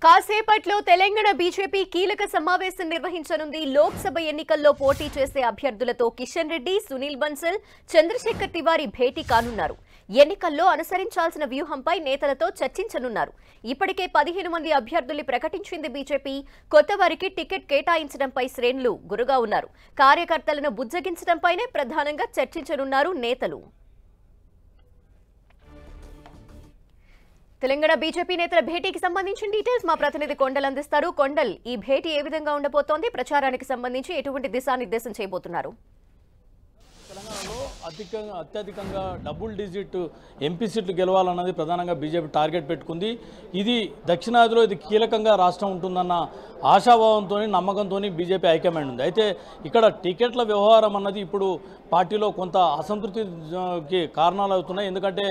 కాసేపట్లో తెలంగాణ బీజేపీ కీలక సమావేశం నిర్వహించనుంది. లోక్సభ ఎన్నికల్లో పోటీ చేసే అభ్యర్థులతో కిషన్ రెడ్డి, సునీల్ బన్సల్, చంద్రశేఖర్ తివారీ భేటీ కానున్నారు. ఎన్నికల్లో అనుసరించాల్సిన వ్యూహంపై నేతలతో చర్చించనున్నారు. ఇప్పటికే 15 మంది అభ్యర్థుల్ని ప్రకటించింది బీజేపీ. కొత్త వారికి టికెట్ కేటాయించడంపై శ్రేణులు గురుగా ఉన్నారు. కార్యకర్తలను బుజ్జగించడంపైనే ప్రధానంగా చర్చించనున్నారు నేతలు. తెలంగాణ బీజేపీ నేతల భేటీకి సంబంధించిన డీటెయిల్స్ మా ప్రతినిధి కొండల్ అందిస్తారు. కొండల్, ఈ భేటీ ఏ విధంగా ఉండబోతోంది? ప్రచారానికి సంబంధించి ఎటువంటి దిశానిర్దేశం చేయబోతున్నారు? తెలంగాణలో అత్యధికంగా డబుల్ డిజిట్ ఎంపీ సీట్లు గెలవాలన్నది ప్రధానంగా బీజేపీ టార్గెట్ పెట్టుకుంది. ఇది దక్షిణాదిలో ఇది కీలకంగా రాష్ట్రం ఉంటుందన్న ఆశాభావంతో, నమ్మకంతో బీజేపీ హైకమాండ్ ఉంది. అయితే ఇక్కడ టికెట్ల వ్యవహారం అన్నది ఇప్పుడు పార్టీలో కొంత అసంతృప్తికి కారణాలు అవుతున్నాయి. ఎందుకంటే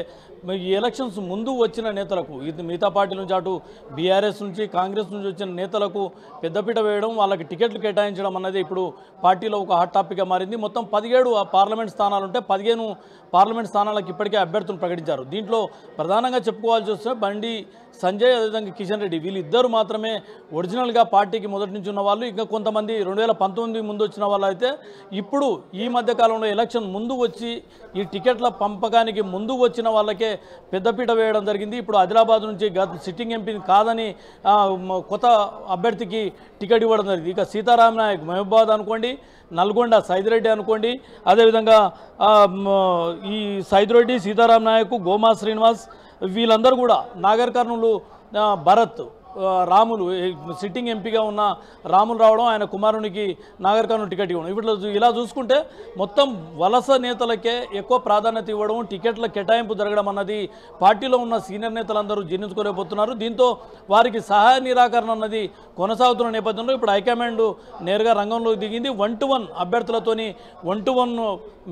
ఈ ఎలక్షన్స్ ముందు వచ్చిన నేతలకు, ఇది మిగతా పార్టీ నుంచి అటు బీఆర్ఎస్ నుంచి కాంగ్రెస్ నుంచి వచ్చిన నేతలకు పెద్దపీట వేయడం, వాళ్ళకి టికెట్లు కేటాయించడం అన్నది ఇప్పుడు పార్టీలో ఒక హాట్ టాపిక్గా మారింది. మొత్తం 17 పార్లమెంట్ స్థానాలు ఉంటే 15 పార్లమెంట్ స్థానాలకు ఇప్పటికే అభ్యర్థులు ప్రకటించారు. దీంట్లో ప్రధానంగా చెప్పుకోవాల్సి వస్తే బండి సంజయ్, అదేవిధంగా కిషన్ రెడ్డి, వీళ్ళిద్దరు మాత్రమే ఒరిజినల్గా పార్టీకి మొదటి నుంచి ఉన్న వాళ్ళు. ఇంకా కొంతమంది 2019 ముందు వచ్చిన వాళ్ళు అయితే ఇప్పుడు ఈ మధ్యకాలంలో ఎలక్షన్ ముందు వచ్చి ఈ టికెట్ల పంపకానికి ముందు వచ్చిన వాళ్ళకే పెద్దపీట వేయడం జరిగింది. ఇప్పుడు ఆదిలాబాద్ నుంచి సిట్టింగ్ ఎంపీ కాదని కొత్త అభ్యర్థికి టికెట్ ఇవ్వడం జరిగింది. ఇక సీతారాం నాయక్ మహబూబాద్ అనుకోండి, నల్గొండ సైదిరెడ్డి అనుకోండి, అదేవిధంగా ఈ సైదిరెడ్డి, సీతారాం నాయక్, గోమా శ్రీనివాస్, వీళ్ళందరూ కూడా నాగర్ కర్నూలు భరత్ రాములు, సిట్టింగ్ ఎంపీగా ఉన్న రాములు రావడం, ఆయన కుమారునికి నాగర్ కర్నూలు టికెట్ ఇవ్వడం, ఇట్లా ఇలా చూసుకుంటే మొత్తం వలస నేతలకే ఎక్కువ ప్రాధాన్యత ఇవ్వడం, టికెట్ల కేటాయింపు జరగడం అన్నది పార్టీలో ఉన్న సీనియర్ నేతలందరూ జీర్ణించుకోలేకపోతున్నారు. దీంతో వారికి సహాయ నిరాకరణ అన్నది కొనసాగుతున్న నేపథ్యంలో ఇప్పుడు హైకమాండ్ నేరుగా రంగంలోకి దిగింది. 1-to-1 అభ్యర్థులతోని 1-to-1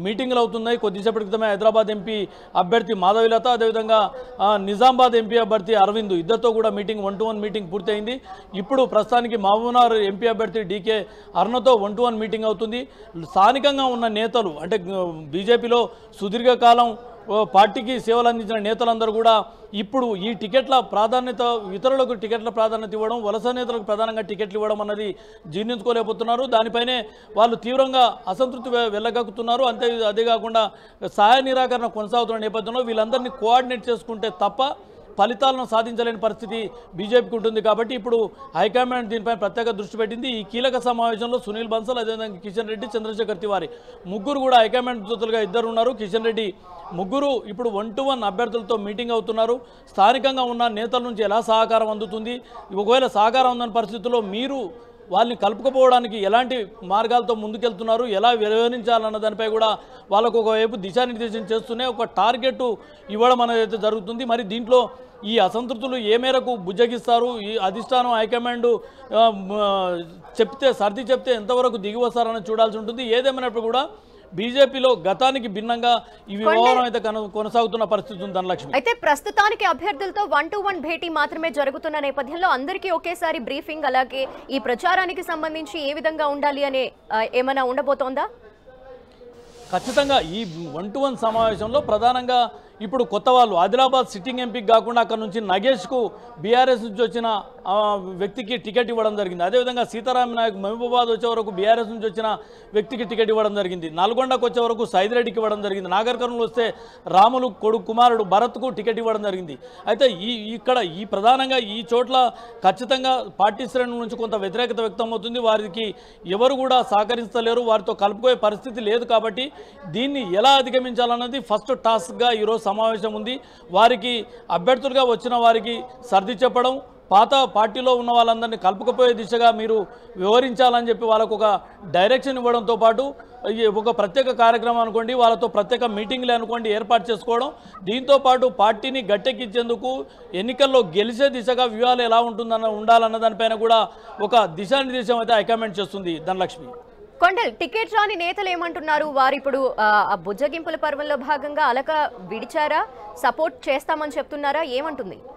మీటింగ్లు అవుతున్నాయి. కొద్దిసేపటి క్రితమే హైదరాబాద్ ఎంపీ అభ్యర్థి మాధవిలత, అదేవిధంగా నిజామాబాద్ ఎంపీ అభ్యర్థి అరవింద్, ఇద్దరితో కూడా మీటింగ్ 1-to-1 మీటింగ్ పూర్తయింది. ఇప్పుడు ప్రస్తుతానికి మహబూబ్నగర్ ఎంపీ అభ్యర్థి డీకే అరుణతో 1-to-1 మీటింగ్ అవుతుంది. స్థానికంగా ఉన్న నేతలు, అంటే బీజేపీలో సుదీర్ఘకాలం పార్టీకి సేవలు అందించిన నేతలందరూ కూడా ఇప్పుడు ఈ టికెట్ల ప్రాధాన్యత, ఇతరులకు టికెట్ల ప్రాధాన్యత ఇవ్వడం, వలస నేతలకు ప్రధానంగా టికెట్లు ఇవ్వడం అన్నది జీర్ణించుకోలేకపోతున్నారు. దానిపైనే వాళ్ళు తీవ్రంగా అసంతృప్తి వెళ్ళగక్కుతున్నారు. అదే కాకుండా సహాయ నిరాకరణ కొనసాగుతున్న నేపథ్యంలో వీళ్ళందరినీ కోఆర్డినేట్ చేసుకుంటే తప్ప ఫలితాలను సాధించలేని పరిస్థితి బీజేపీకి ఉంటుంది. కాబట్టి ఇప్పుడు హైకమాండ్ దీనిపై ప్రత్యేక దృష్టి పెట్టింది. ఈ కీలక సమావేశంలో సునీల్ బన్సల్, అదేవిధంగా కిషన్ రెడ్డి, చంద్రశేఖర్ తివారీ ముగ్గురు కూడా హైకమాండ్ దూతలుగా ఇద్దరు ఉన్నారు. కిషన్ రెడ్డి ముగ్గురు ఇప్పుడు 1-to-1 అభ్యర్థులతో మీటింగ్ అవుతున్నారు. స్థానికంగా ఉన్న నేతల నుంచి ఎలా సహకారం అందుతుంది, ఒకవేళ సహకారం ఉందని పరిస్థితుల్లో మీరు వాళ్ళని కలుపుకపోవడానికి ఎలాంటి మార్గాలతో ముందుకెళ్తున్నారు, ఎలా వ్యవహరించాలన్న దానిపై కూడా వాళ్ళకు ఒకవైపు దిశానిర్దేశం చేస్తూనే ఒక టార్గెట్ ఇవ్వడం అనేది అయితే జరుగుతుంది. మరి దీంట్లో ఈ అసంతృప్తులు ఏ మేరకు బుజ్జగిస్తారు, ఈ అధిష్టానం హైకమాండ్ సర్ది చెప్తే ఎంతవరకు దిగి వస్తారని చూడాల్సి ఉంటుంది. ఏదేమైనప్పుడు కూడా బీజేపీలో గతానికి భిన్నంగా ఈ వ్యవహారం అయితే కొనసాగుతున్న పరిస్థితి ఉంది. ధనలక్ష్మి, అయితే ప్రస్తుతానికి అభ్యర్థులతో 1-to-1 భేటీ మాత్రమే జరుగుతున్న నేపథ్యంలో అందరికీ ఒకేసారి బ్రీఫింగ్, అలాగే ఈ ప్రచారానికి సంబంధించి ఏ విధంగా ఉండాలి అనే ఏమైనా ఉండబోతోందా? ఖచ్చితంగా ఈ 1-to-1 సమావేశంలో ప్రధానంగా ఇప్పుడు కొత్త వాళ్ళు ఆదిలాబాద్ సిట్టింగ్ ఎంపీకి కాకుండా అక్కడ నుంచి నగేష్కు బీఆర్ఎస్ నుంచి వచ్చిన వ్యక్తికి టికెట్ ఇవ్వడం జరిగింది. అదేవిధంగా సీతారాం నాయక్ మహబూబాబాద్ వచ్చే వరకు బీఆర్ఎస్ నుంచి వచ్చిన వ్యక్తికి టికెట్ ఇవ్వడం జరిగింది. నల్గొండకు వచ్చే వరకు సైదిరెడ్డికి ఇవ్వడం జరిగింది. నాగర్ కర్నూలు వస్తే రాములు కుమారుడు భరత్కు టికెట్ ఇవ్వడం జరిగింది. అయితే ఈ ప్రధానంగా ఈ చోట్ల ఖచ్చితంగా పార్టీ శ్రేణుల నుంచి కొంత వ్యతిరేకత వ్యక్తం అవుతుంది. వారికి ఎవరు కూడా సహకరిస్తలేరు, వారితో కలుపుకోయే పరిస్థితి లేదు. కాబట్టి దీన్ని ఎలా అధిగమించాలన్నది ఫస్ట్ టాస్క్గా ఈరోజు సమావేశం ఉంది. వారికి అభ్యర్థులుగా వచ్చిన వారికి సర్ది చెప్పడం, పాత పార్టీలో ఉన్న వాళ్ళందరినీ కలుపుకపోయే దిశగా మీరు వివరించాలని చెప్పి వాళ్ళకు ఒక డైరెక్షన్ ఇవ్వడంతో పాటు ఒక ప్రత్యేక కార్యక్రమం అనుకోండి, వాళ్ళతో ప్రత్యేక మీటింగ్లు అనుకోండి ఏర్పాటు చేసుకోవడం, దీంతోపాటు పార్టీని గట్టెక్కించేందుకు ఎన్నికల్లో గెలిచే దిశగా వ్యూహాలు ఎలా ఉండాలన్న దానిపైన కూడా ఒక దిశానిర్దేశం అయితే హైకమాండ్ చేస్తుంది. ధనలక్ష్మి. కొండల్ టికెట్ రాని నేతలు ఏమంటున్నారు? వారు ఇప్పుడు ఆ బుజ్జగింపుల పర్వంలో భాగంగా అలక విడిచారా, సపోర్ట్ చేస్తామని చెప్తున్నారా?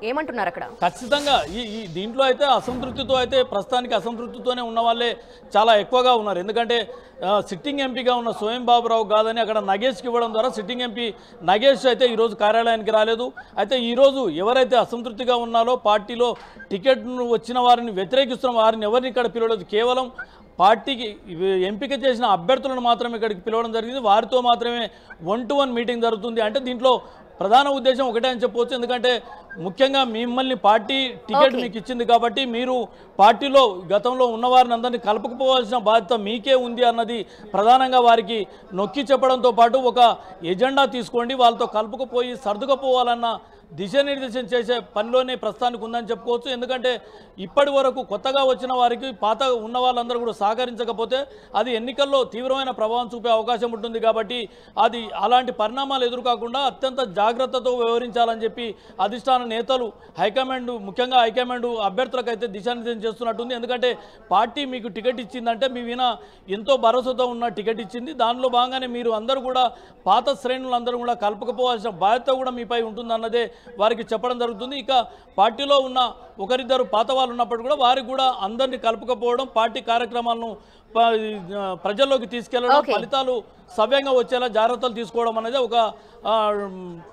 ఏమంటున్నారు అక్కడ? ఖచ్చితంగా ఈ దీంట్లో అయితే అసంతృప్తితో అయితే ప్రస్తుతానికి అసంతృప్తితోనే ఉన్న వాళ్ళే చాలా ఎక్కువగా ఉన్నారు. ఎందుకంటే సిట్టింగ్ ఎంపీగా ఉన్న స్వయం బాబురావు కాదని అక్కడ నగేష్కి ఇవ్వడం ద్వారా సిట్టింగ్ ఎంపీ నగేష్ అయితే ఈరోజు కార్యాలయానికి రాలేదు. అయితే ఈరోజు ఎవరైతే అసంతృప్తిగా ఉన్నారో పార్టీలో టికెట్ను వచ్చిన వారిని వ్యతిరేకిస్తున్న వారిని ఎవరిని ఇక్కడ పిలవలేదు. కేవలం పార్టీకి ఎంపిక చేసిన అభ్యర్థులను మాత్రమే ఇక్కడికి పిలవడం జరిగింది. వారితో మాత్రమే 1-to-1 మీటింగ్ జరుగుతుంది. అంటే దీంట్లో ప్రధాన ఉద్దేశం ఒకటే అని చెప్పవచ్చు. ఎందుకంటే ముఖ్యంగా మిమ్మల్ని పార్టీ టికెట్ మీకు ఇచ్చింది కాబట్టి మీరు పార్టీలో గతంలో ఉన్నవారిని అందరినీ కలుపుకుపోవాల్సిన బాధ్యత మీకే ఉంది అన్నది ప్రధానంగా వారికి నొక్కి చెప్పడంతో పాటు ఒక ఎజెండా తీసుకోండి, వాళ్ళతో కలుపుకుపోయి సర్దుకుపోవాలన్న దిశానిర్దేశం చేసే పనిలోనే ప్రస్తుతానికి ఉందని చెప్పుకోవచ్చు. ఎందుకంటే ఇప్పటి వరకు కొత్తగా వచ్చిన వారికి పాత ఉన్న వాళ్ళందరూ కూడా సహకరించకపోతే అది ఎన్నికల్లో తీవ్రమైన ప్రభావం చూపే అవకాశం ఉంటుంది. కాబట్టి అది అలాంటి పరిణామాలు ఎదురుకాకుండా అత్యంత జాగ్రత్తతో వ్యవహరించాలని చెప్పి అధిష్టాన నేతలు హైకమాండ్ ముఖ్యంగా హైకమాండ్ అభ్యర్థులకైతే దిశానిర్దేశం చేస్తున్నట్టుంది. ఎందుకంటే పార్టీ మీకు టికెట్ ఇచ్చిందంటే మీ విన ఎంతో భరోసాతో ఉన్న టికెట్ ఇచ్చింది. దానిలో భాగంగానే మీరు అందరూ కూడా పాత శ్రేణులందరూ కూడా కలుపుకపోవాల్సిన బాధ్యత కూడా మీపై ఉంటుందన్నదే వారికి చెప్పడం జరుగుతుంది. ఇక పార్టీలో ఉన్న ఒకరిద్దరు పాత వాళ్ళు ఉన్నప్పుడు కూడా వారికి కూడా అందరినీ కలుపుకపోవడం, పార్టీ కార్యక్రమాలను ప్రజల్లోకి తీసుకెళ్లడం, ఫలితాలు సవ్యంగా వచ్చేలా జాగ్రత్తలు తీసుకోవడం అనేది ఒక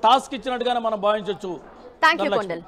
టాస్క్ ఇచ్చినట్టుగానే మనం భావించవచ్చు. థాంక్యూ కొండల్.